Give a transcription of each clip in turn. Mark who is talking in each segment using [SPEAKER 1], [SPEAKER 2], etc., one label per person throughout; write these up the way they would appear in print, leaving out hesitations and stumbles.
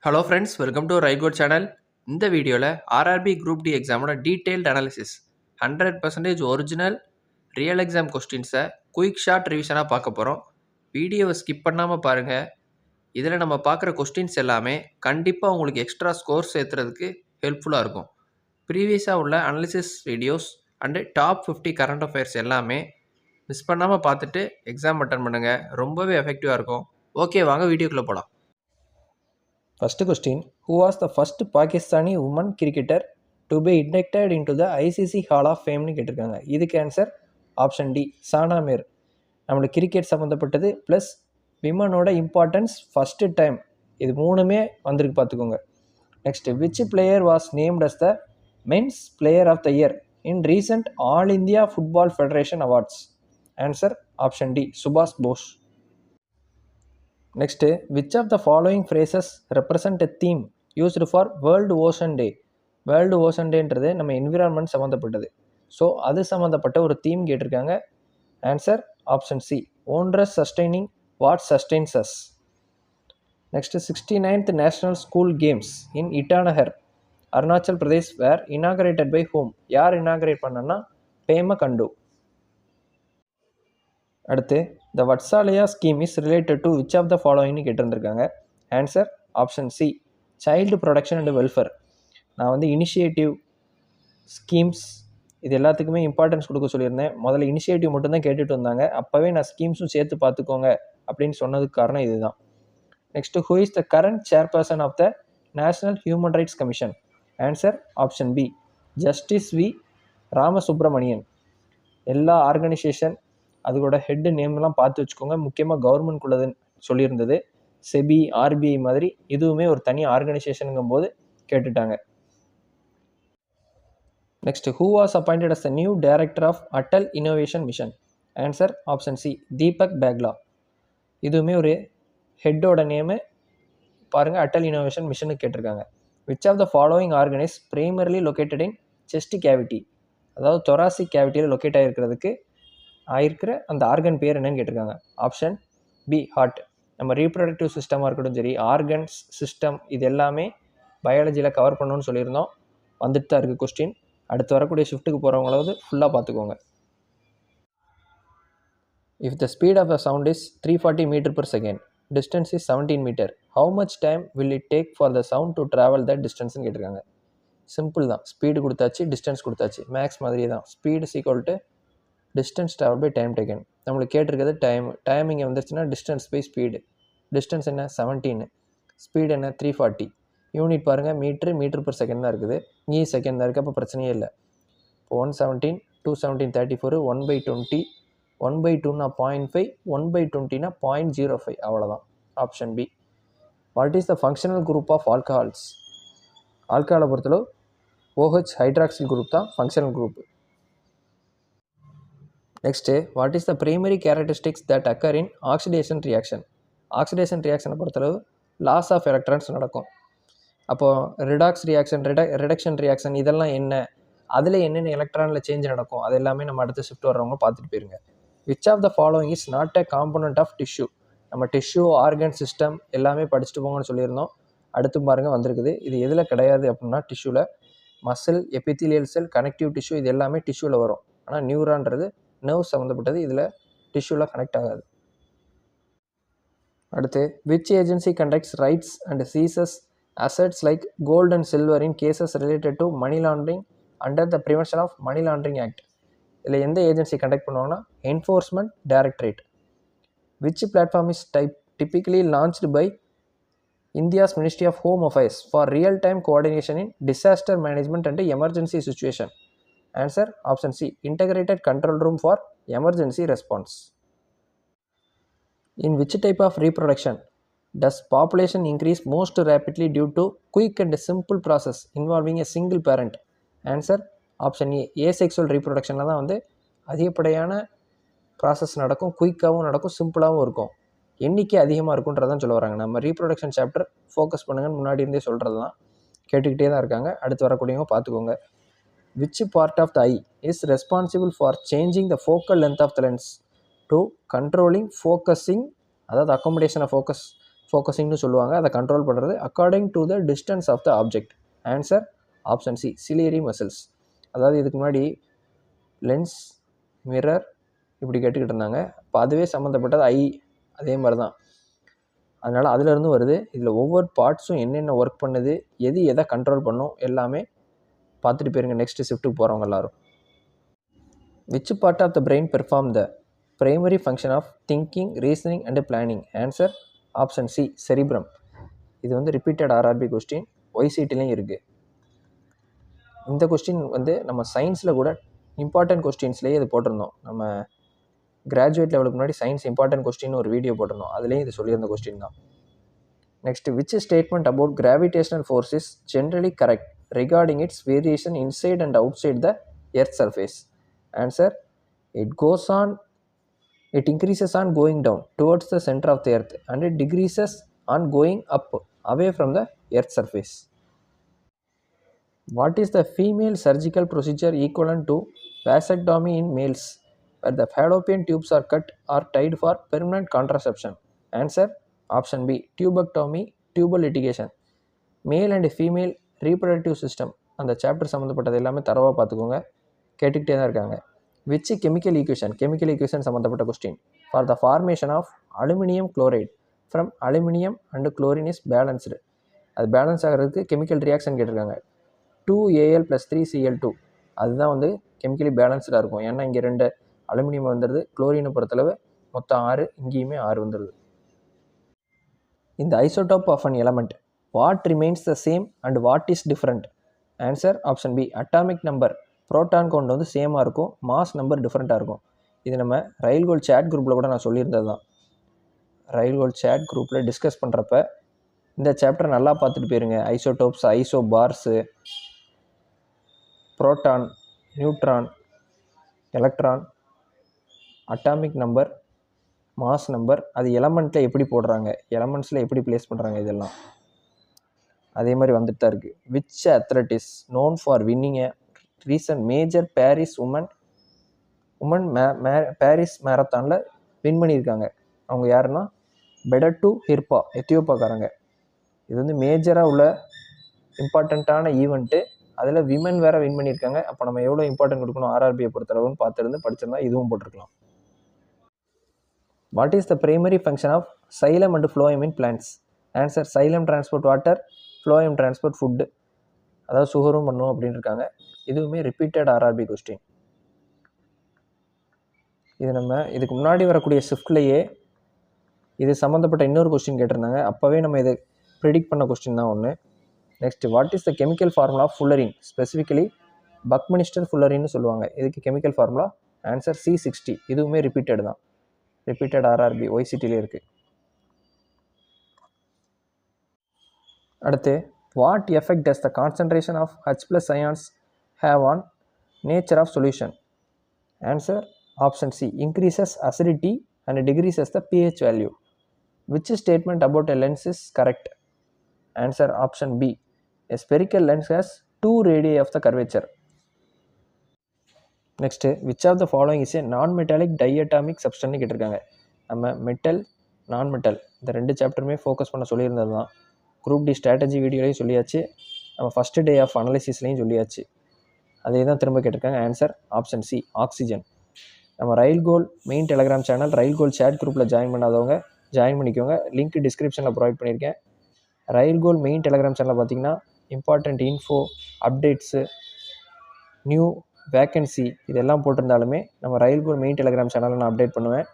[SPEAKER 1] Hello friends, welcome to ரைகோட் channel. இந்த வீடியோவில் ஆர்ஆர்பி குரூப் டி எக்ஸாமோட detailed analysis 100% original real exam கொஸ்டின்ஸை குயிக் ஷார்ட் ரிவிஷனாக பார்க்க போகிறோம். வீடியோவை ஸ்கிப் பண்ணாமல் பாருங்கள். இதில் நம்ம பார்க்குற கொஸ்டின்ஸ் எல்லாமே கண்டிப்பாக உங்களுக்கு எக்ஸ்ட்ரா ஸ்கோர் சேர்த்துறதுக்கு ஹெல்ப்ஃபுல்லாக இருக்கும். ப்ரீவியஸாக உள்ள analysis videos and top 50 current affairs எல்லாமே மிஸ் பண்ணாமல் பார்த்துட்டு எக்ஸாம் அட்டன் பண்ணுங்கள். ரொம்பவே எஃபெக்டிவாக இருக்கும். ஓகே, வாங்க வீடியோக்குள்ளே போகலாம்.
[SPEAKER 2] First question, who was the first Pakistani woman cricketer to be inducted into the ICC Hall of Fame னு கேட்டிருக்காங்க. இதுக்கு answer option D, Sana Mir. நம்மளுக்கு கிரிக்கெட் சம்மந்தப்பட்டது ப்ளஸ் விமனோட இம்பார்ட்டன்ஸ் ஃபஸ்ட்டு டைம், இது மூணுமே வந்திருக்கு பார்த்துக்கோங்க. Next, which player was named as the men's player of the year in recent all India football federation awards? Answer option D, சுபாஷ் Bose. Next, which of the following phrases represent a theme used for world ocean day? World ocean டேன்றது நம்ம environment சம்மந்தப்பட்டது. So அது சம்மந்தப்பட்ட ஒரு theme கேட்டிருக்காங்க. Answer option C, wonders sustaining what sustains us. Next, 69th national school games in Itanagar, Arunachal Pradesh were inaugurated by whom? யார் inaugurate பண்ணனா? பேம கண்டு. அடுத்து, the Vatsalya scheme is related to which of the ஃபாலோயிங்னு கேட்டிருந்திருக்காங்க. Answer option C, child protection and welfare. நான் initiative schemes இது எல்லாத்துக்குமே importance கொடுக்க சொல்லியிருந்தேன். முதல்ல இனிஷியேட்டிவ் மட்டும்தான் கேட்டுட்டு வந்தாங்க. அப்போவே நான் ஸ்கீம்ஸும் சேர்த்து பார்த்துக்கோங்க அப்படின்னு சொன்னதுக்கு காரணம் இதுதான். Next, who is the current chairperson of the national human rights commission? Answer option B, justice V Ramasubramanian. எல்லா ஆர்கனைசேஷன் அதோட ஹெட்டு நேம்லாம் பார்த்து வச்சுக்கோங்க. முக்கியமாக கவர்மெண்ட்குள்ளதுன்னு சொல்லியிருந்தது. செபி, ஆர்பிஐ மாதிரி இதுவுமே ஒரு தனி ஆர்கனைசேஷனுங்கும் போது கேட்டுட்டாங்க. Next, who was appointed as the new director of Atal innovation mission? Answer option C, Deepak Bagla. இதுவுமே ஒரு ஹெட்டோட நேமு பாருங்கள், அட்டல் இன்னோவேஷன் மிஷனுக்கு கேட்டிருக்காங்க. Which of the following organs primarily located in chest cavity? அதாவது தொராசிக் கேவிட்டியில் லொக்கேட் ஆகிருக்கிறதுக்கு ஆயிருக்கிற அந்த ஆர்கன் பேர் என்னன்னு கேட்டிருக்காங்க. Option B, heart. நம்ம ரீப்ரொடக்டிவ் சிஸ்டமாக இருக்கட்டும் சரி, ஆர்கன்ஸ் சிஸ்டம் இது எல்லாமே பயாலஜியில் கவர் பண்ணணும்னு சொல்லியிருந்தோம். வந்துட்டு தான் இருக்குது கொஸ்டின். அடுத்து வரக்கூடிய ஷிஃப்ட்டுக்கு போகிறவங்களாவது ஃபுல்லாக பார்த்துக்கோங்க. If the speed of a sound is 340 metre per second, distance is 17 metre, how much time will it take for the sound to travel that டிஸ்டன்ஸ்னு கேட்டிருக்காங்க. சிம்பிள் தான், ஸ்பீடு கொடுத்தாச்சு, டிஸ்டன்ஸ் கொடுத்தாச்சு, மேக்ஸ் மாதிரி தான். Speed equal to distance travel by time taken. நம்மளுக்கு கேட்டிருக்கிறது timing வந்துருச்சுன்னா டிஸ்டன்ஸ் பை ஸ்பீடு. டிஸ்டன்ஸ் என்ன? 17. ஸ்பீடு என்ன? 340. யூனிட் பாருங்கள், மீட்டர்/செகண்ட் தான் இருக்குது. இங்கே செகண்ட் தான் இருக்குது, அப்போ பிரச்சனையே இல்லை. இப்போ 117, 217, 34, 1/20, 1/2னா 0.5, 1/20னா 0.05, அவ்வளோதான். Option B. What is the functional group of alcohols? ஆல்கஹாலை பொறுத்தளவு OH ஹைட்ராக்சில் குரூப் தான் functional group. Next, what is the primary characteristics that occur in oxidation reaction? Oxidation ரியாக்ஷனை பொறுத்தளவு லாஸ் ஆஃப் எலக்ட்ரான்ஸ் நடக்கும். அப்போது ரிடாக்ஸ் ரியாக்ஷன், ரிடக்ஷன் ரியாக்ஷன் இதெல்லாம் என்ன, அதில் என்னென்ன எலக்ட்ரானில் சேஞ்ச் நடக்கும், அது எல்லாமே நம்ம அடுத்த ஷிஃப்ட் வர்றவங்க பார்த்துட்டு போயிருங்க. Which of the following is not a component of tissue? நம்ம டிஷ்யூ, ஆர்கன் சிஸ்டம் எல்லாமே படிச்சுட்டு போங்கன்னு சொல்லியிருந்தோம். அடுத்து பாருங்கள் வந்திருக்குது. இது எதில் கிடையாது அப்படின்னா டிஷ்யூவில் மசில், எபித்திலியல் செல், கனெக்டிவ் டிஷ்யூ இது எல்லாமே டிஷ்யூவில் வரும். ஆனால் நியூரான்றது நர்வ் சம்மந்தப்பட்டது, இதில் டிஷ்யூவில் கனெக்ட் ஆகாது. அடுத்து, which agency conducts raids and seizes assets like gold and silver in cases related to money laundering under the prevention of money laundering act? இதில் எந்த ஏஜென்சி கண்டக்ட் பண்ணுவாங்கன்னா enforcement directorate. Which platform is typically launched by India's ministry of home affairs for real time coordination in disaster management and emergency situation? Answer option C, integrated control room for emergency response. In which type of reproduction does population increase most rapidly due to quick and simple process involving a single parent? Answer option A, asexual reproductionல தான் அதிகப்படியான process நடக்கும், குயிக்காகவும் நடக்கும், சிம்பிளாகவும் இருக்கும், எண்ணிக்கை அதிகமாக இருக்குன்றதான் சொல்ல வராங்க. நம்ம ரீப்ரொடக்ஷன் சாப்டர் ஃபோக்கஸ் பண்ணுங்கன்னு முன்னாடி இருந்தே சொல்கிறது தான், கேட்டுக்கிட்டே தான் இருக்காங்க. அடுத்து வரக்கூடியவங்க பார்த்துக்கோங்க. Which part of the eye is responsible for changing the focal length of the lens to controlling focusing, அதாவது accommodation of focus ஃபோக்கஸிங்னு சொல்லுவாங்க. அதை கண்ட்ரோல் பண்ணுறது according to the distance of the object. Answer option C ciliary muscles. அதாவது இதுக்கு முன்னாடி lens, mirror இப்படி கேட்டுக்கிட்டு இருந்தாங்க. இப்போ அதுவே சம்மந்தப்பட்டது ஐ, அதே மாதிரி தான். அதனால் அதிலேருந்து வருது. இதில் ஒவ்வொரு பார்ட்ஸும் என்னென்ன ஒர்க் பண்ணுது, எது எதை கண்ட்ரோல் பண்ணும் எல்லாமே பார்த்துட்டு போயிருங்க நெக்ஸ்ட் ஷிஃப்ட்டுக்கு போகிறவங்க எல்லோரும். Which part of the brain perform the primary function of thinking, reasoning and planning? Answer option C cerebrum. இது வந்து ரிப்பீட்டட் ஆர்ஆர்பி கொஸ்டின், ஒய்சிடிலையும் இருக்குது. இந்த கொஸ்டின் வந்து நம்ம சயின்ஸில் கூட இம்பார்ட்டன்ட் கொஸ்டின்ஸ்லேயே இது போட்டிருந்தோம். நம்ம கிராஜுவேட் லெவலுக்கு முன்னாடி சயின்ஸ் இம்பார்ட்டன்ட் கொஸ்டின் ஒரு வீடியோ போட்டிருந்தோம். அதுலேயும் இது சொல்லியிருந்த கொஸ்டின் தான். Next, which statement about gravitational force is generally correct regarding its variation inside and outside the earth surface? Answer it increases on going down towards the center of the earth and it decreases on going up away from the earth surface. What is the female surgical procedure equivalent to vasectomy in males where the fallopian tubes are cut or tied for permanent contraception? Answer option B tubectomy, tubal litigation. Male and female reproductive system அந்த chapter சம்மந்தப்பட்டது எல்லாமே தரவாக பார்த்துக்கோங்க, கேட்டுக்கிட்டே தான் இருக்காங்க. Which chemical equation சம்மந்தப்பட்ட question. For the formation of aluminium chloride from aluminium and chlorine is balanced. அது பேலன்ஸ் ஆகிறதுக்கு கெமிக்கல் ரியாக்ஷன் கேட்டிருக்காங்க. 2Al + 3Cl2 அதுதான் வந்து கெமிக்கலி பேலன்ஸ்டாக இருக்கும். ஏன்னா இங்கே 2 அலுமினியம் வந்துடுது, குளோரினை பொறுத்தளவு மொத்தம் 6, இங்கேயுமே 6 வந்துடுது. இந்த isotope of an element what remains the same and what is different? Answer option B atomic number. Proton count வந்து சேமாக இருக்கும், மாஸ் நம்பர் டிஃப்ரெண்ட்டாக இருக்கும். இது நம்ம ரயில்கோல் சேட் குரூப்பில் கூட நான் சொல்லியிருந்தது தான். ரயில்கோல் சேட் குரூப்பில் டிஸ்கஸ் பண்ணுறப்ப இந்த சாப்டர் நல்லா பார்த்துட்டு போயிருங்க. Isotopes, isobars, proton, neutron, electron, atomic number, mass number, அது எலமெண்ட்டில் எப்படி போடுறாங்க, எலமெண்ட்ஸில் எப்படி ப்ளேஸ் பண்ணுறாங்க, இதெல்லாம் அதே மாதிரி வந்துட்டு தான் இருக்குது. Which athlete is known for winning a recent major Paris Paris மேரத்தானில் வின் பண்ணியிருக்காங்க. அவங்க யாருன்னா பெடட்டு ஹிர்பா, எத்தியோப்பாக்காரங்க. இது வந்து மேஜராக உள்ள இம்பார்ட்டண்ட்டான ஈவெண்ட்டு, அதில் விமன் வேறு வின் பண்ணியிருக்காங்க. அப்போ நம்ம எவ்வளோ இம்பார்ட்டன்ட் கொடுக்கணும் ஆர்ஆர்பியை பொறுத்தளவுன்னு பார்த்துருந்து படிச்சிருந்தா இதுவும் போட்டிருக்கலாம். What is the primary function of xylem and phloem in plants? Answer xylem transport water, phloem transport food. அதாவது சுகரும் பண்ணும் அப்படின்னு இருக்காங்க. இதுவுமே ரிப்பீட்டட் ஆர்ஆர்பி கொஸ்டின். இது நம்ம இதுக்கு முன்னாடி வரக்கூடிய ஷிஃப்ட்லேயே இது சம்மந்தப்பட்ட இன்னொரு கொஸ்டின் கேட்டிருந்தாங்க. அப்போவே நம்ம இதை ப்ரிடிக்ட் பண்ண கொஸ்டின் தான் ஒன்று. Next, what is the chemical formula of fullerene? Specifically buckminster ஃபுல்லரின்னு சொல்லுவாங்க. இதுக்கு கெமிக்கல் ஃபார்முலா ஆன்சர் C60. இதுவுமே ரிப்பீட்டட் தான், ரிப்பீட்டட் ஆர்ஆர்பி ஒய்சிடிலே இருக்குது. அடுத்து, what effect does the concentration of H+ ions have on nature of solution? Answer option C increases acidity and decreases the pH value. Which statement about a lens is correct? Answer option B a spherical lens has 2 radii of the curvature. Next, which of the following is a non-metallic diatomic substance கேட்டிருக்காங்க. நம்ம metal, நான் metal இந்த 2 சாப்டருமே focus பண்ண சொல்லியிருந்தது தான். Group D strategy வீடியோலையும் சொல்லியாச்சு, நம்ம first day of அனாலிசிஸ்லையும் சொல்லியாச்சு. அதே தான் திரும்ப கேட்டிருக்காங்க. Answer option C oxygen. நம்ம ரயில்கோல் மெயின் டெலகிராம் சேனல் ரயில்கோல் சேட் குரூப்பில் ஜாயின் பண்ணாதவங்க ஜாயின் பண்ணிக்கோங்க. லிங்க் டிஸ்கிரிப்ஷனில் ப்ரொவைட் பண்ணியிருக்கேன். ரயில்கோல் மெயின் டெலகிராம் சேனலில் பார்த்தீங்கன்னா important info, updates, new vacancy இதெல்லாம் போட்டிருந்தாலுமே நம்ம ரயில்கோல் மெயின் டெலகிராம் சேனலில் நான் அப்டேட் பண்ணுவேன்.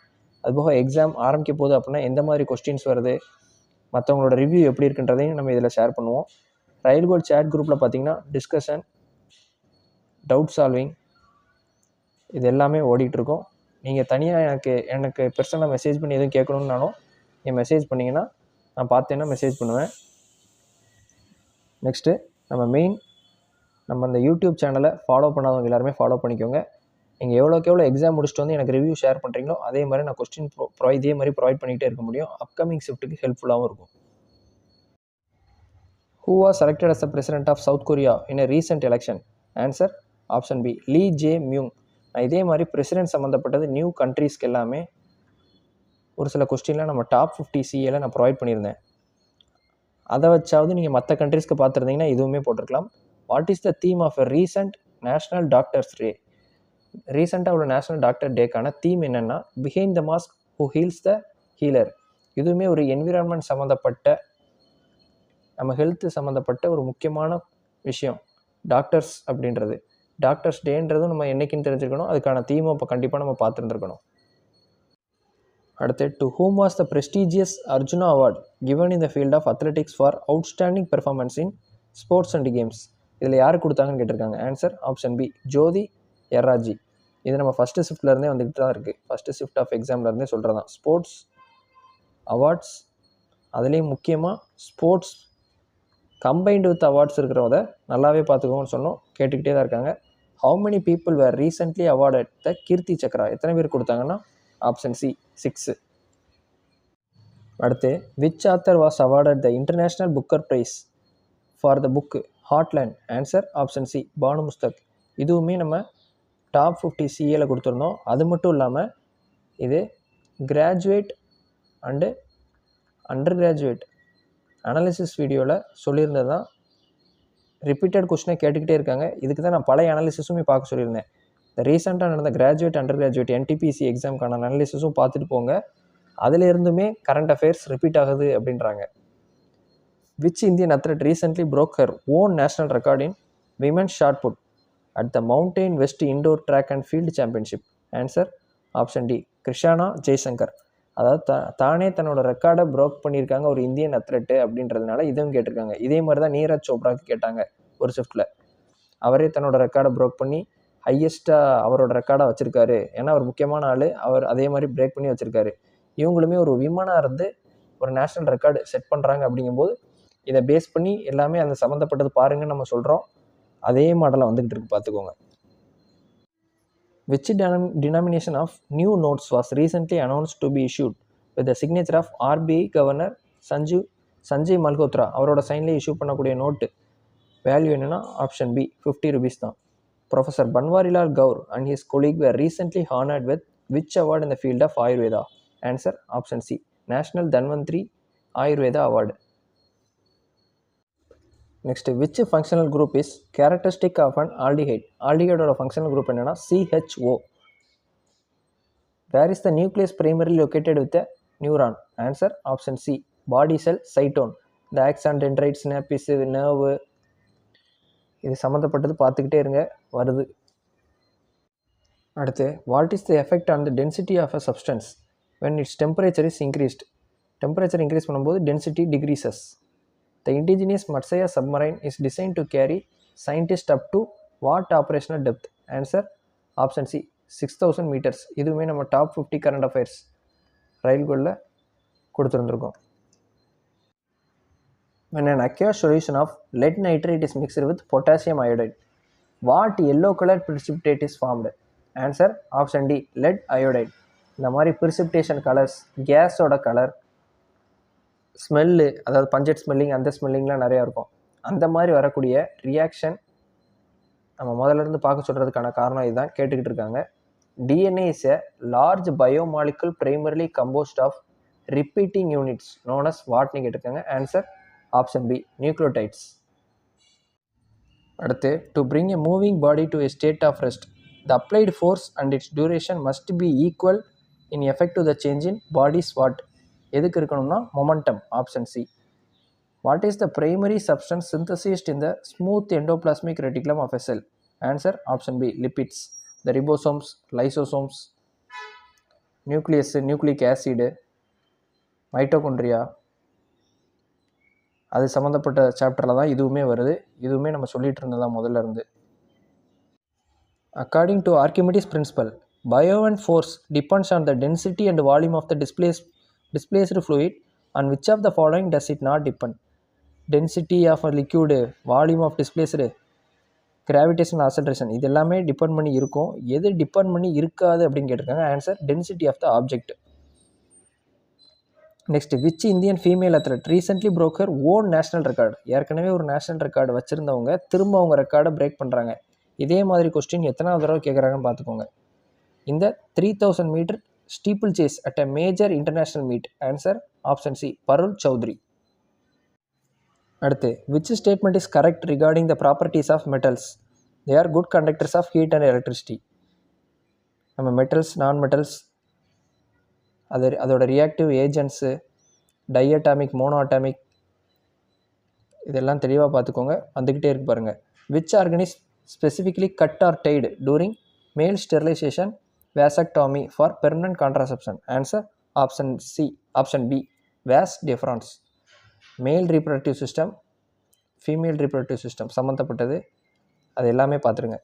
[SPEAKER 2] அதுபோக எக்ஸாம் ஆரம்பிக்க போகுது அப்படின்னா எந்த மாதிரி கொஸ்டின்ஸ் வருது, மற்றவங்களோட ரிவ்யூ எப்படி இருக்குன்றதையும் நம்ம இதில் ஷேர் பண்ணுவோம். ரயில்கோல் சேட் குரூப்பில் பார்த்தீங்கன்னா டிஸ்கஷன், டவுட் சால்விங் இது எல்லாமே ஓடிட்டுருக்கோம். நீங்கள் தனியாக எனக்கு பர்சனலாக மெசேஜ் பண்ணி எதுவும் கேட்கணுன்னாலும் நீங்கள் மெசேஜ் பண்ணிங்கன்னா நான் பார்த்தேன்னா மெசேஜ் பண்ணுவேன். நெக்ஸ்ட்டு நம்ம அந்த யூடியூப் சேனலை ஃபாலோ பண்ணாதவங்க எல்லாருமே ஃபாலோ பண்ணிக்கோங்க. நீங்கள் எவ்வளோக்கு எக்ஸாம் முடிச்சுட்டு வந்து எனக்கு ரிவ்யூ ஷேர் பண்ணுறீங்களோ அதே மாதிரி நான் கொஸ்டின் இதே மாதிரி ப்ரொவைட் பண்ணிகிட்டே இருக்க முடியும். அப்கமிங் ஷிஃப்ட்டுக்கு ஹெல்ப்ஃபுல்லாகவும் இருக்கும். Who was selected as the president of South Korea in a recent election? Answer option B Lee Jae-myung. இதே மாதிரி பிரசிடென்ட் சம்மந்தப்பட்டது நியூ கண்ட்ரீஸ்க்கு எல்லாமே ஒரு சில கொஸ்டின்லாம் நம்ம டாப் 50 சிஏல நான் ப்ரொவைட் பண்ணியிருந்தேன். அதை வச்சாவது நீங்கள் மற்ற கண்ட்ரீஸ்க்கு பார்த்துருந்தீங்கன்னா இதுவுமே போட்டிருக்கலாம். What is the theme of a recent national doctors day? ரீசெண்டாக உள்ள நேஷ்னல் டாக்டர் டேக்கான தீம் என்னென்னா behind the mask who heals the healer. இதுவுமே ஒரு என்விரான்மெண்ட் சம்மந்தப்பட்ட, நம்ம ஹெல்த்து சம்மந்தப்பட்ட ஒரு முக்கியமான விஷயம் டாக்டர்ஸ் அப்படின்றது. டாக்டர்ஸ் டேன்றதும் நம்ம என்னைக்குன்னு தெரிஞ்சுக்கணும். அதுக்கான தீமை இப்போ கண்டிப்பாக நம்ம பார்த்துருந்துருக்கணும். அடுத்து, to whom was the prestigious Arjuna award given in the field of athletics for outstanding performance in sports and games? இதில் யார் கொடுத்தாங்கன்னு கேட்டிருக்காங்க. Answer option B, Jyothi Yarraji. இது நம்ம ஃபஸ்ட்டு ஷிஃப்ட்லேருந்தே வந்துட்டு தான் இருக்குது. ஃபஸ்ட்டு ஷிஃப்ட் ஆஃப் எக்ஸாம்லேருந்தே சொல்கிறது தான். ஸ்போர்ட்ஸ் அவார்ட்ஸ், அதுலேயும் முக்கியமாக ஸ்போர்ட்ஸ் கம்பைன்டு வித் அவார்ட்ஸ் இருக்கிறவங்க நல்லாவே பார்த்துக்கோங்கன்னு சொன்னோம். கேட்டுக்கிட்டே தான் இருக்காங்க. How many people were recently awarded the Kirti Chakra? எத்தனை பேர் கொடுத்தாங்கன்னா ஆப்ஷன் சி, 6. அடுத்து, which author was awarded the international booker prize for the book heartland? Answer option C, Banu Mushtaq. இதுவுமே நம்ம டாப் 50 சிஏல கொடுத்துருந்தோம். அது மட்டும் இல்லாமல் இது graduate and under graduate analysis வீடியோவில் சொல்லியிருந்தது தான். ரிப்பீட்டட் கொஸ்டினை கேட்டுக்கிட்டே இருக்காங்க. இதுக்கு தான் நான் பழைய அனாலிசிஸுமே பார்க்க சொல்லியிருந்தேன். இந்த ரீசெண்டாக நடந்த கிராஜுவேட் அண்டர் கிராஜுவேட் என்டிபிசி எக்ஸாமுக்கான அனாலிசிஸும் பார்த்துட்டு போங்க. அதில் இருந்துமே கரண்ட் அஃபேர்ஸ் ரிப்பீட் ஆகுது அப்படின்றாங்க. Which Indian athlete recently broke her own national record in women's shot put at the Mountain West Indoor Track and Field Championship? Answer option D, Krishna Jaishankar. அதாவது தானே தன்னோட ரெக்கார்டை ப்ரோக் பண்ணியிருக்காங்க ஒரு இந்தியன் அத்லெட்டு அப்படின்றதுனால இதுவும் கேட்டிருக்காங்க. இதே மாதிரி தான் நீரஜ் சோப்ராக்கு கேட்டாங்க ஒரு ஷிஃப்ட்டில். அவரே தன்னோட ரெக்கார்டை ப்ரோக் பண்ணி ஹையஸ்ட்டாக அவரோட ரெக்கார்டாக வச்சுருக்காரு. ஏன்னா அவர் முக்கியமான ஆள், அவர் அதே மாதிரி பிரேக் பண்ணி வச்சுருக்காரு. இவங்களுமே ஒரு விமனாக இருந்து ஒரு நேஷ்னல் ரெக்கார்டு செட் பண்ணுறாங்க. அப்படிங்கும்போது இதை பேஸ் பண்ணி எல்லாமே அந்த சம்மந்தப்பட்டது பாருங்கன்னு நம்ம சொல்கிறோம். அதே மாடலில் வந்துக்கிட்டு இருக்கு, பார்த்துக்கோங்க. Which denomination of new notes was recently announced to be issued with the signature of RBI Governor Sanjay Malhotra? அவரோட சைன்லேயே இஷ்யூ பண்ணக்கூடிய நோட்டு வேல்யூ என்னென்னா ஆப்ஷன் பி, 50 rupees தான். Professor Banwarilal Kaur and his colleague were recently honored with which award in the field of Ayurveda? Answer option C, national Dhanvantari Ayurveda award. Next, which functional group is characteristic of an aldehyde? ஆல்டிஹைடோட functional group என்னென்னா CHO. Where is the nucleus primary located with neuron? Answer option C, body cell cyton. இந்த axon, dendrite, synapse, nerve இது சம்மந்தப்பட்டது பார்த்துக்கிட்டே இருங்க, வருது. அடுத்து, what is the effect on the density of a substance when its temperature is increased? Temperature increase பண்ணும்போது density decreases. The indigenous Matsya submarine is designed to carry scientists up to what operational depth? Answer option C, 6000 meters. இதுவுமே நம்ம top 50 current affairs ரயில்களில் கொடுத்துருந்துருக்கோம். When an aqueous solution of lead nitrate is mixed with potassium iodide, what yellow color precipitate is formed? Answer option D, lead iodide. இந்த மாதிரி precipitation colours, கேஸோட colour, smell, அதாவது பஞ்சட் smelling, அந்த ஸ்மெல்லிங்லாம் நிறையா இருக்கும். அந்த மாதிரி வரக்கூடிய ரியாக்ஷன் நம்ம முதல்ல இருந்து பார்க்க சொல்கிறதுக்கான காரணம் இதுதான். கேட்டுக்கிட்டு இருக்காங்க. DNA is a large biomolecule primarily composed of repeating units known as வாட்னு கேட்டிருக்காங்க. Answer option B, nucleotides. அடுத்து, to bring a moving body to a state of rest the applied force and its duration must be equal in effect to the change in body's what? எதுக்கு இருக்கணும்னா momentum. Option C. What is the primary substance synthesized in the smooth endoplasmic reticulum of a cell? Answer option B, lipids. The ribosomes, lysosomes, nucleus, nucleic acid, mitochondria, அது சம்மந்தப்பட்ட சாப்டரில் தான் இதுவுமே வருது. இதுவுமே நம்ம சொல்லிட்டு இருந்ததான் முதல்ல இருந்து. According to Archimedes principle, buoyant force depends on the density and volume of the displaced fluid. On which of the following does it not depend? Density of a liquid, volume of displaced, gravitation, acceleration, இது எல்லாமே depend பண்ணி இருக்கும். எது depend பண்ணி இருக்காது அப்படின்னு கேட்டிருக்காங்க. Answer density of the object. Next, which Indian female athlete recently broke her own national record? ஏற்கனவே ஒரு நேஷனல் ரெக்கார்டு வச்சுருந்தவங்க திரும்ப அவங்க ரெக்கார்டை பிரேக் பண்ணுறாங்க. இதே மாதிரி கொஸ்டின் எத்தனாவது தடவை கேட்குறாங்கன்னு பார்த்துக்கோங்க. இந்த 3000 metre steeplechase at a major international meet? Answer option C, Parul Chowdhury. அடுத்து, which statement is correct regarding the properties of metals? They are good conductors of heat and electricity. நம்ம metals, non metals, அதோட reactive agents, diatomic, monoatomic, இதெல்லாம் தெளிவாக பார்த்துக்கோங்க. வந்துக்கிட்டே இருக்கு பாருங்கள். Which organ is specifically cut or tied during male sterilization, vasectomy for permanent contraception? Answer option B, vas deferens. Male reproductive system, female reproductive system சம்மந்தப்பட்டது, அது எல்லாமே பார்த்துருங்க.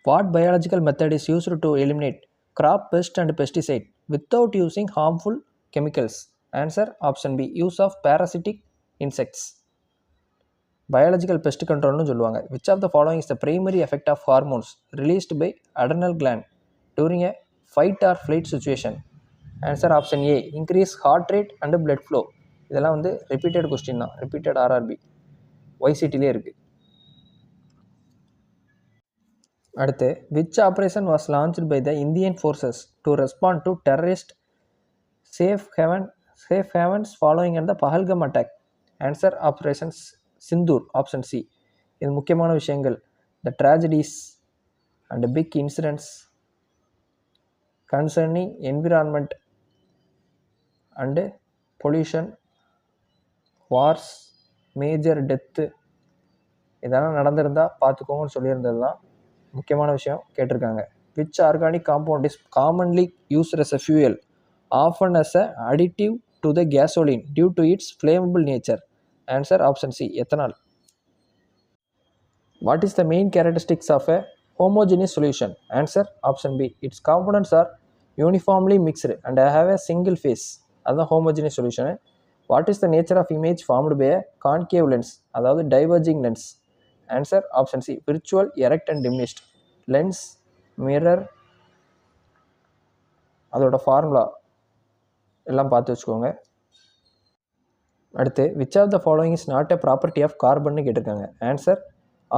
[SPEAKER 2] What biological method is used to eliminate crop pest and pesticide without using harmful chemicals? Answer option B, use of parasitic insects. Biological pest control nu சொல்லுவாங்க. Which of the following is the primary effect of hormones released by adrenal gland during a fight or flight situation? Answer option A, increase heart rate and blood flow. இதெல்லாம் வந்து repeated question தான், repeated RRB YCTலே இருக்குது. அடுத்து, which operation was launched by the Indian forces to respond to terrorist safe havens following the Pahalgam attack? Answer operations Sindoor, option C. இது முக்கியமான விஷயங்கள். The tragedies and big incidents concerning environment and pollution, wars, major death, இதெல்லாம் நடந்திருந்தால் பார்த்துக்கோங்கன்னு சொல்லியிருந்தது தான் முக்கியமான விஷயம் கேட்டிருக்காங்க. Which organic compound is commonly used as a fuel, often as an additive to the gasoline due to its flammable nature? Answer option C, ethanol. What is the main characteristics of a homogeneous solution? Answer option B, its components are uniformly mixed and have a single phase. அதுதான் homogeneous solution. What is the nature of image formed by a concave lens, அதாவது diverging lens? Answer option C, virtual, erect and diminished. Lens, mirror, அதோட formula எல்லாம் பார்த்து வச்சுக்கோங்க. அடுத்து, which of the following is not a property of carbon கேட்டிருக்காங்க? Answer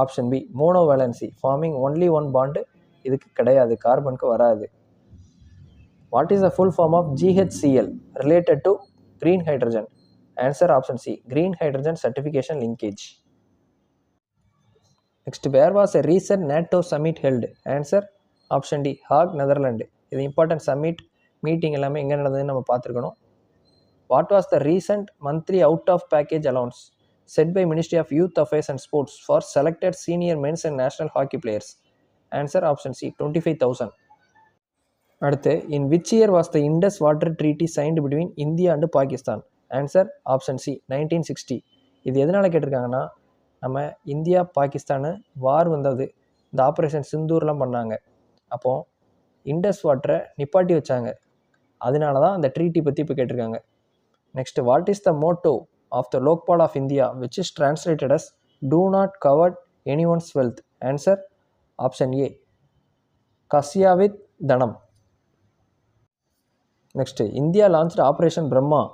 [SPEAKER 2] option B, monovalency, forming only one bond. இதுக்கு கிடையாது, கார்பனுக்கு வராது. What is the full form of GHCl related to green hydrogen? Answer option C, green hydrogen certification linkage. Next, where was a recent NATO summit held? Answer option D, Hague, Netherlands. இது important submit meeting எல்லாமே எங்கே நடந்ததுன்னு நம்ம பார்த்துருக்கணும். What was the recent monthly out of package allowance set by Ministry of Youth Affairs and Sports for selected senior men's and national hockey players? Answer option C, 25,000. அடுத்து, in which year was the Indus Water Treaty signed between India and Pakistan? Answer option C, 1960. இது எதனால் கேட்டிருக்காங்கன்னா, நம்ம India Pakistan வார் வந்தது, இந்த operation சிந்தூர்லாம் பண்ணாங்க, அப்போது Indies வாட்டரை நிப்பாட்டி வச்சாங்க, அதனால தான் அந்த ட்ரீட்டி பற்றி இப்போ கேட்டிருக்காங்க. Next, what is the motto of the Lokpal of India which is translated as do not covet any one's wealth? Answer option A, கஸ்யாவித் தனம். Next, India launched operation Brahma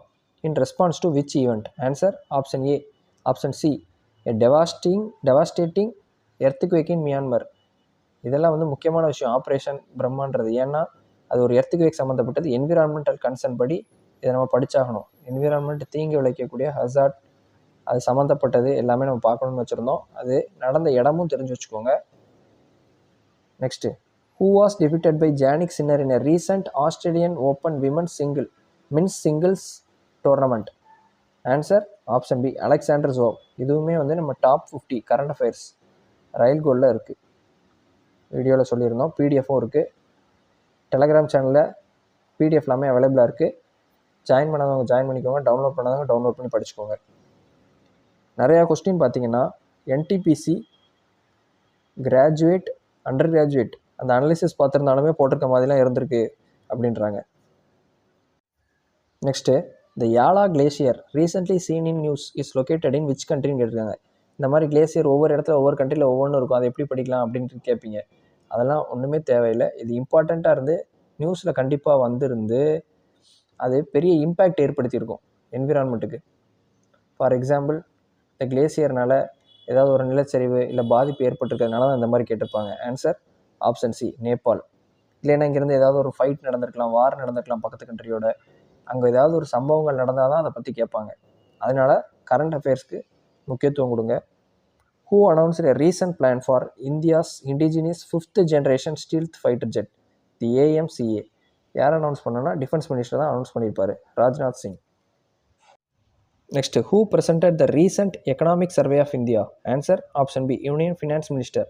[SPEAKER 2] in response to which event? Answer option A, option C, a devastating earthquake in Myanmar. இதெல்லாம் வந்து முக்கியமான விஷயம் operation பிரம்மான்றது. ஏன்னா அது ஒரு earthquake சம்மந்தப்பட்டது, என்விரான்மெண்டல் கன்சர்ன் படி இதை நம்ம படித்தாகணும். என்விரான்மெண்ட் தீங்கு விளைவிக்கக்கூடிய ஹசார்ட், அது சம்மந்தப்பட்டது எல்லாமே நம்ம பார்க்கணும்னு வச்சுருந்தோம். அது நடந்த இடமும் தெரிஞ்சு வச்சுக்கோங்க. Next, who was defeated by Jannik Sinner in a recent Australian Open men's singles tournament? Answer option B, Alexander Zverev. இதுவுமே வந்து நம்ம டாப் 50 கரண்ட் அஃபேர்ஸ் ரயில் கோலில் இருக்குது, வீடியோவில் சொல்லியிருந்தோம். பிடிஎஃப்பும் இருக்குது, டெலகிராம் சேனலில் பிடிஎஃப் எல்லாமே அவைலபிளாக இருக்குது. ஜாயின் பண்ணாதவங்க ஜாயின் பண்ணிக்கோங்க, டவுன்லோட் பண்ணாதவங்க டவுன்லோட் பண்ணி படிச்சுக்கோங்க. நிறையா கொஸ்டின் பார்த்தீங்கன்னா என்டிபிசி கிராஜுவேட், அண்டர் கிராஜுவேட் அந்த அனாலிசிஸ் பார்த்துருந்தாலுமே போட்டிருக்க மாதிரிலாம் இருந்திருக்கு அப்படின்றாங்க. Next, the Yala glacier recently seen in news is located in which கண்ட்ரின்னு கேட்டிருக்காங்க. இந்த மாதிரி கிளேசியர் ஒவ்வொரு இடத்துல ஒவ்வொரு கண்ட்ரியில் ஒவ்வொன்றும் இருக்கும், அதை எப்படி படிக்கலாம் அப்படின்ட்டு கேட்பீங்க. அதெல்லாம் ஒன்றுமே தேவையில்லை. இது இம்பார்ட்டண்ட்டாக இருந்து நியூஸில் கண்டிப்பாக வந்திருந்து அது பெரிய இம்பேக்ட் ஏற்படுத்தியிருக்கும் என்விரான்மெண்ட்டுக்கு. ஃபார் எக்ஸாம்பிள், இந்த கிளேசியர்னால் ஏதாவது ஒரு நிலச்சரிவு இல்லை பாதிப்பு ஏற்பட்டிருக்கிறதுனால தான் இந்த மாதிரி கேட்டிருப்பாங்க. Answer option C, Nepal. இல்லைன்னா இங்கேருந்து ஏதாவது ஒரு ஃபைட் நடந்திருக்கலாம், வார் நடந்திருக்கலாம் பக்கத்து கண்ட்ரியோட. அங்கே ஏதாவது ஒரு சம்பவங்கள் நடந்தால் தான் அதை பற்றி கேட்பாங்க. அதனால் கரண்ட் அஃபேர்ஸ்க்கு முக்கியத்துவம் கொடுங்க. Who announced a recent plan for India's indigenous 5th generation stealth fighter jet, the AMCA? யார் அனௌன்ஸ் பண்ணனா? டிஃபென்ஸ் மினிஸ்டர் தான் அனௌன்ஸ் பண்ணியிருப்பாரு, Rajnath Singh. Next, who presented the recent economic survey of India? Answer option B, Union Finance Minister.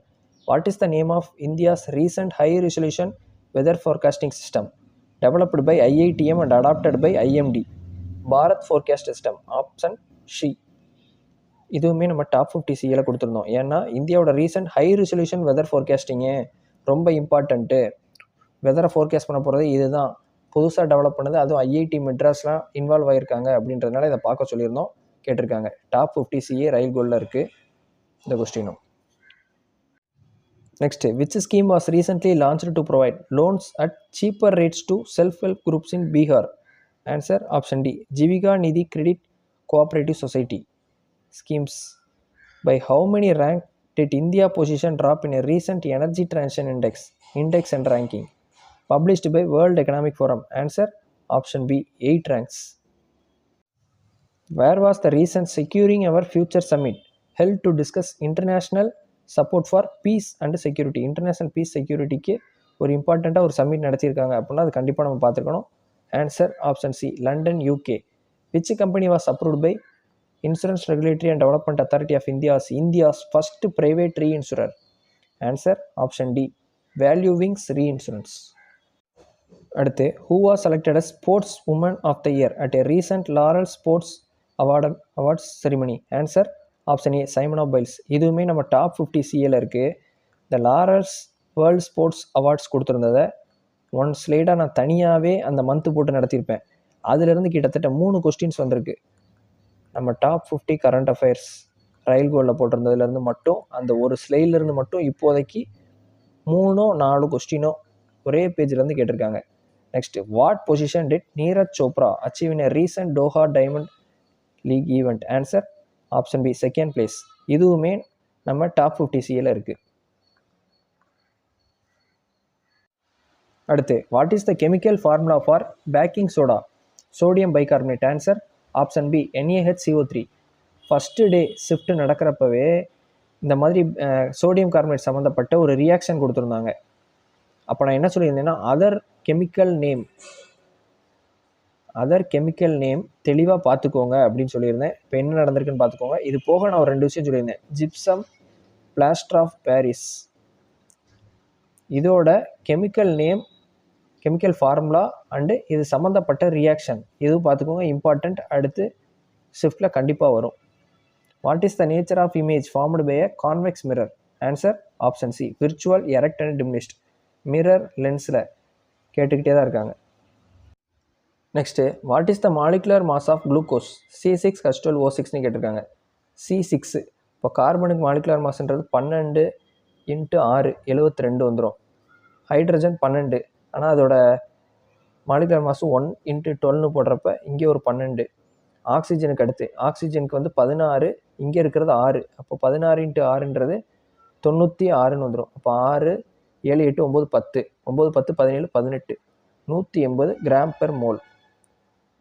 [SPEAKER 2] What is the name of India's recent high resolution weather forecasting system developed by IITM and adopted by IMD? Bharat forecast system, option C. இதுவுமே நம்ம top 50 சியில் கொடுத்துருந்தோம். ஏன்னா இந்தியாவோட recent high resolution weather forecasting ரொம்ப important. வெதரை forecast பண்ண போகிறது இதுதான், புதுசாக டெவலப் பண்ணது, அதுவும் ஐஐடி மெட்ராஸ்லாம் இன்வால்வ் ஆகியிருக்காங்க அப்படின்றதுனால இதை பார்க்க சொல்லியிருந்தோம், கேட்டிருக்காங்க. டாப் 50 சிஏ ரயில் கோலில் இருக்குது இந்த கொஸ்டினும். Next, which scheme was recently launched to provide loans at cheaper rates to self help groups in Bihar? Answer option D, Jeevika Nidhi credit cooperative society. Schemes. By how many rank did India position drop in a recent energy transition index and ranking published by World Economic Forum? Answer option B, 8 ranks. Where was the recent Securing Our Future Summit held to discuss international support for peace and security? International peace securityக்கு ஒரு இம்பார்ட்டண்ட்டாக ஒரு submit நடத்தியிருக்காங்க அப்படின்னா அது கண்டிப்பாக நம்ம பார்த்துருக்கணும். Answer option C, London, UK. Which company was approved by Insurance Regulatory and Development Authority of India as India's first private reinsurer? Answer option D, Value Wings Reinsurance. அடுத்து, who was selected as Sports Woman of the Year at a recent Laurel Sports Awards ceremony? Answer option A, Simona Biles. இதுவுமே நம்ம top 50 சிஏல இருக்குது. இந்த Laureus world sports awards கொடுத்துருந்ததை one ஸ்லைடாக நான் தனியாகவே அந்த மந்த்து போட்டு நடத்தியிருப்பேன். அதிலிருந்து கிட்டத்தட்ட 3 கொஸ்டின்ஸ் வந்திருக்கு. நம்ம டாப் 50 கரண்ட் அஃபேர்ஸ் ரயில் கோலில் போட்டிருந்ததுலேருந்து மட்டும், அந்த ஒரு ஸ்லைட்லேருந்து மட்டும் இப்போதைக்கு 3-4 கொஸ்டினோ ஒரே பேஜ்லேருந்து கேட்டிருக்காங்க. Next, what position did Neeraj Chopra achieve in a recent Doha diamond league event? Answer option B, second place. இதுவுமே நம்ம டாப் 50 சியில் இருக்குது. அடுத்து, what is the chemical formula for baking soda, sodium bicarbonate? Answer option B, NaHCO3. First day shift நடக்கிறப்பவே இந்த மாதிரி sodium carbonate சம்மந்தப்பட்ட ஒரு ரியாக்ஷன் கொடுத்துருந்தாங்க. அப்போ நான் என்ன சொல்லியிருந்தேன்னா, அதர் கெமிக்கல் நேம் தெளிவாக பார்த்துக்கோங்க அப்படின்னு சொல்லியிருந்தேன். இப்போ என்ன நடந்திருக்குன்னு பார்த்துக்கோங்க. இது போக நான் ஒரு 2 விஷயம் சொல்லியிருந்தேன். ஜிப்சம், பிளாஸ்டர் ஆஃப் பாரிஸ், இதோட chemical name, chemical formula and இது சம்மந்தப்பட்ட ரியாக்ஷன் இதுவும் பார்த்துக்கோங்க, இம்பார்ட்டண்ட். அடுத்து ஷிஃப்டில் கண்டிப்பாக வரும். What is the nature of image formed by a convex mirror? Answer option C, virtual erect and diminished. Mirror லென்ஸில் கேட்டுக்கிட்டே தான் இருக்காங்க. Next, what is the molecular mass of glucose, C6H12O6ன்னு கேட்டிருக்காங்க. C6. இப்போ கார்பனுக்கு மாலிகுலர் மாஸ்ன்றது 12 × 6 72 வந்துடும். ஹைட்ரஜன் 12, ஆனால் அதோட மாலிகுலர் மாசு 1 × 12ன்னு போடுறப்ப இங்கே ஒரு 12. ஆக்சிஜனுக்கு அடுத்து, ஆக்சிஜனுக்கு வந்து 16, இங்கே இருக்கிறது 6. அப்போ 16 × 6ன்றது 96ன்னு வந்துடும். அப்போ 6, 7, 8, 9, 10, 9, 10, 17, 18, 180 gram per mole.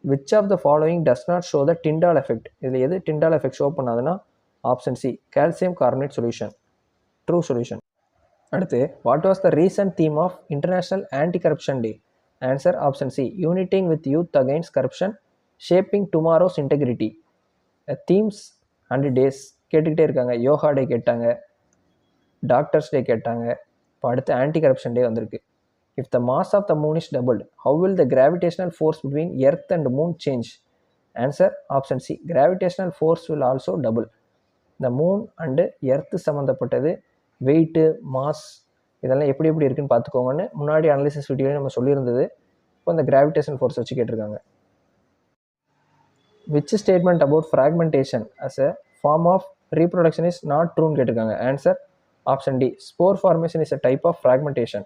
[SPEAKER 2] Which of the following does not show the Tyndall effect? இதில் எது டிண்டால் எஃபெக்ட் ஷோ பண்ணாதுன்னா option C, calcium carbonate solution, true solution. அடுத்து, what was the recent theme of international anti corruption day? Answer option C, uniting with youth against corruption, shaping tomorrow's integrity. Themes and days கேட்டுக்கிட்டே இருக்காங்க. யோகா டே கேட்டாங்க, doctors டே கேட்டாங்க. இப்போ அடுத்து anti corruption day வந்திருக்கு. If the mass of the moon is doubled, how will the gravitational force between earth and moon change? Answer option C, gravitational force will also double. இந்த moon and earth சம்மந்தப்பட்டது, weight, mass, இதெல்லாம் எப்படி இருக்குன்னு பார்த்துக்கோங்கன்னு முன்னாடி analysis வீடியோவில் நம்ம சொல்லியிருந்தது. இப்போ இந்த கிராவிடேஷன் ஃபோர்ஸ் வச்சு கேட்டிருக்காங்க. Which statement about fragmentation as a form of reproduction is not ட்ரூன்னு கேட்டிருக்காங்க. Answer option D, spore formation is a type of fragmentation.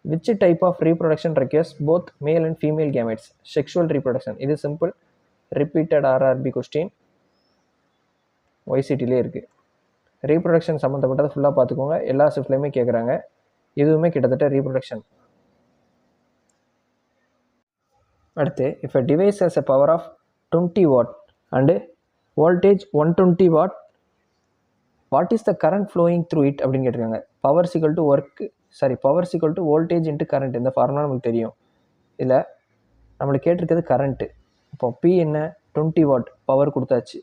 [SPEAKER 2] Which type of reproduction requires both male and female gametes? Sexual reproduction. இது simple, repeated RRB question, YCTலே இருக்குது. Reproduction சம்மந்தப்பட்டதை ஃபுல்லாக பார்த்துக்கோங்க, எல்லா ஷிஃப்ட்லேயுமே கேட்குறாங்க. இதுவுமே கிட்டத்தட்ட ரீப்ரொடக்ஷன். அடுத்து if a device has a power of 20 watt and voltage 120 watt what is the current flowing through it அப்படின்னு கேட்டிருக்காங்க. பவர் சிக்கல் டு வோல்டேஜ் இன்ட்டு கரண்ட். இந்த ஃபார்முலா நமக்கு தெரியும். இதில் நம்மளுக்கு கேட்டிருக்கிறது கரண்ட்டு. இப்போ பி என்ன 20 வாட் பவர் கொடுத்தாச்சு.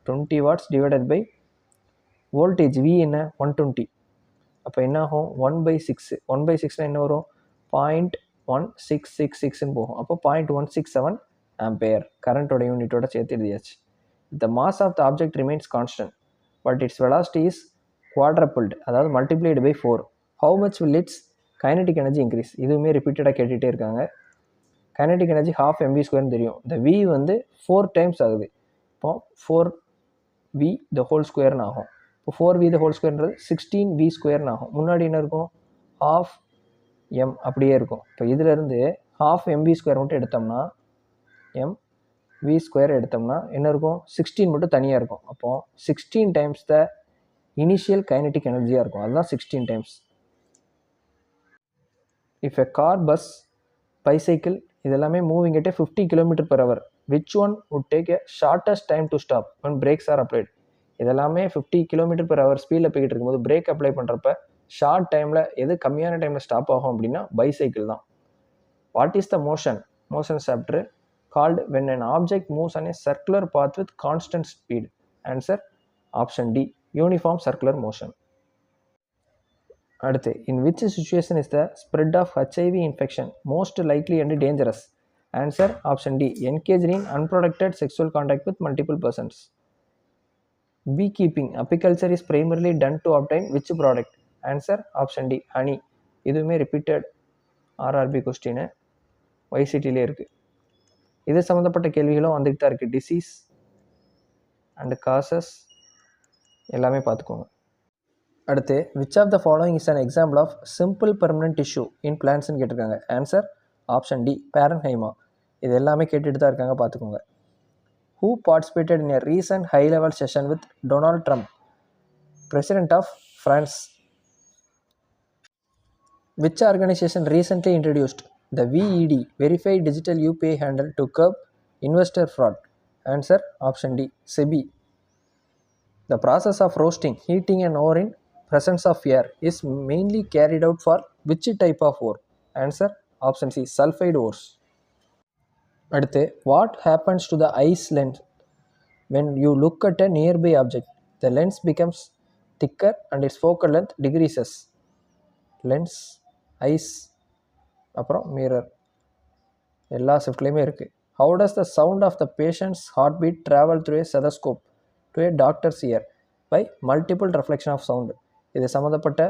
[SPEAKER 2] 20 watts divided by voltage V என்ன 120. அப்போ என்ன ஆகும் 1/6. 1/6 என்ன வரும் 0.1666ன்னு போகும். அப்போ 0.167 ஆம்பையர் கரண்ட்டோட யூனிட்டோட சேர்த்து எழுதியாச்சு. The mass of the object remains constant but its velocity is quadrupled, அதாவது multiplied by 4. How much will its kinetic energy increase. இதுவுமே ரிப்பீட்டடாக கேட்டுகிட்டே இருக்காங்க. கைனடிக் எனர்ஜி 12 mv² தெரியும். இந்த வி வந்து 4 டைம்ஸ் ஆகுது. இப்போ 4v த ஹோல் ஸ்கொயர்னு ஆகும். இப்போ 4v த ஹோல் ஸ்கொயர்ன்றது 16v² ஆகும். முன்னாடி என்ன இருக்கும் 12m அப்படியே இருக்கும். இப்போ இதிலேருந்து 12 mv² மட்டும் எடுத்தோம்னா mv² எடுத்தோம்னா என்ன இருக்கும் 16 மட்டும் தனியாக இருக்கும். அப்போது 16 டைம்ஸ் த இனிஷியல் கைனடிக் எனர்ஜியாக இருக்கும். அதுதான் 16 times. If a car, bus, bicycle இதெல்லாமே moving at 50 km/h which one would take a shortest time to stop when brakes are applied. இதெல்லாமே 50 km/h ஸ்பீடில் போய்கிட்டு இருக்கும்போது பிரேக் அப்ளை பண்ணுறப்ப ஷார்ட் டைமில் எது கம்மியான டைமில் ஸ்டாப் ஆகும் அப்படின்னா பைசைக்கிள் தான். What is the motion chapter called when an object moves on a circular path with constant speed. Answer option D uniform circular motion. அடுத்து in which situation is the spread of HIV infection most likely and dangerous. Answer option D engage in unprotected sexual contact with multiple persons. beekeeping apiculture is primarily done to obtain which product. Answer option D honey. இதுவுமே repeated RRB question YCTலே இருக்குது. இது சம்மந்தப்பட்ட கேள்விகளும் வந்துட்டு தான் இருக்குது. Disease and causes எல்லாமே பார்த்துக்கோங்க. அடுத்து which of the following is an example of simple permanent tissue in பிளான்ட்ஸ்ன்னு கேட்டிருக்காங்க. Answer option D parenchyma. இது எல்லாமே கேட்டுட்டு தான் இருக்காங்க, பார்த்துக்கோங்க. Who participated in a recent high-level session with Donald Trump, President of France? Which organization recently introduced the VED, Verified Digital UPI Handle, to curb investor fraud? Answer option D, SEBI. The process of roasting, heating and ore in presence of air is mainly carried out for which type of ore? Answer option C, sulfide ores. அடுத்து what happens to the eyes lens when you look at a nearby object? The lens becomes thicker and its focal length decreases. Lens, eyes, அப்புறம் mirror எல்லா ஷிஃப்ட்லேயுமே இருக்குது. How does the sound of the patient's heartbeat travel through a stethoscope to a doctor's ear? By multiple reflection of sound. இது சம்மந்தப்பட்ட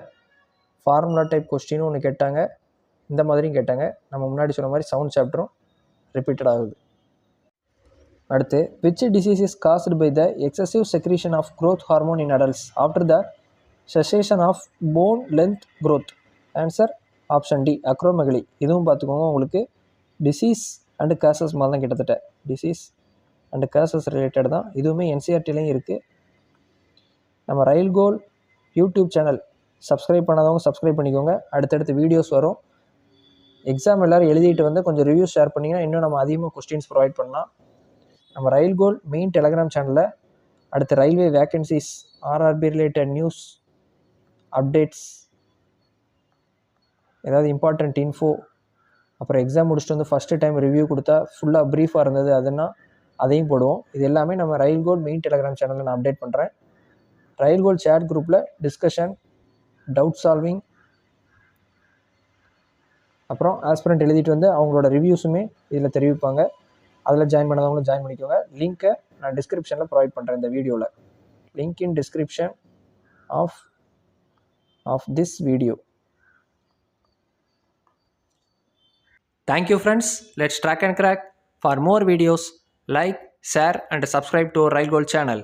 [SPEAKER 2] formula type question ஒன்று கேட்டாங்க, இந்த மாதிரியும் கேட்டாங்க. நம்ம முன்னாடி சொன்ன மாதிரி சவுண்ட் சாப்டரும் ரிப்பீட்டட் ஆகுது. அடுத்து which disease is caused by the excessive secretion of growth hormone in adults after the cessation of bone length growth? Answer option D, acromegaly. இதுவும் பார்த்துக்கோங்க, உங்களுக்கு டிசீஸ் அண்டு காசஸ் மாதிரி தான், கிட்டத்தட்ட டிசீஸ் அண்டு காசஸ் ரிலேட்டட் தான். இதுவுமே NCERTலையும் இருக்குது. நம்ம ரயில் கோல் யூடியூப் சேனல் சப்ஸ்கிரைப் பண்ணாதவங்க சப்ஸ்கிரைப் பண்ணிக்கோங்க. அடுத்தடுத்து வீடியோஸ் வரும். எக்ஸாம் எல்லோரும் எழுதிட்டு வந்து கொஞ்சம் ரிவ்யூஸ் ஷேர் பண்ணிங்கன்னா இன்னும் நம்ம அதிகமாக கொஸ்டின்ஸ் ப்ரொவைட் பண்ணலாம். நம்ம ரயில் கோல் மெயின் டெலகிராம் சேனலில் அடுத்து railway vacancies, RRB related news updates, ஏதாவது இம்பார்ட்டண்ட் இன்ஃபோ, அப்புறம் எக்ஸாம் முடிச்சுட்டு வந்து ஃபஸ்ட்டு டைம் ரிவ்யூ கொடுத்தா ஃபுல்லாக ப்ரீஃபாக இருந்தது அதுன்னா அதையும் போடுவோம். இது எல்லாமே நம்ம ரயில் கோல் மெயின் டெலகிராம் சேனலில் நான் அப்டேட் பண்ணுறேன். ரயில் கோல் சேட் குரூப்பில் டிஸ்கஷன், டவுட் சால்விங், அப்புறம் ஆஸ்பிரண்ட் எழுதிட்டு வந்து அவங்களோட ரிவ்யூஸுமே இதில் தெரிவிப்பாங்க. அதில் ஜாயின் பண்ணாதவங்களும் ஜாயின் பண்ணிக்கோங்க. லிங்க்கை நான் டிஸ்கிரிப்ஷனில் ப்ரொவைட் பண்ணுறேன். இந்த வீடியோவில் link in description of this video.
[SPEAKER 1] Thank you friends. Let's track and crack. For more videos, like, share and subscribe to our Rail Gold channel.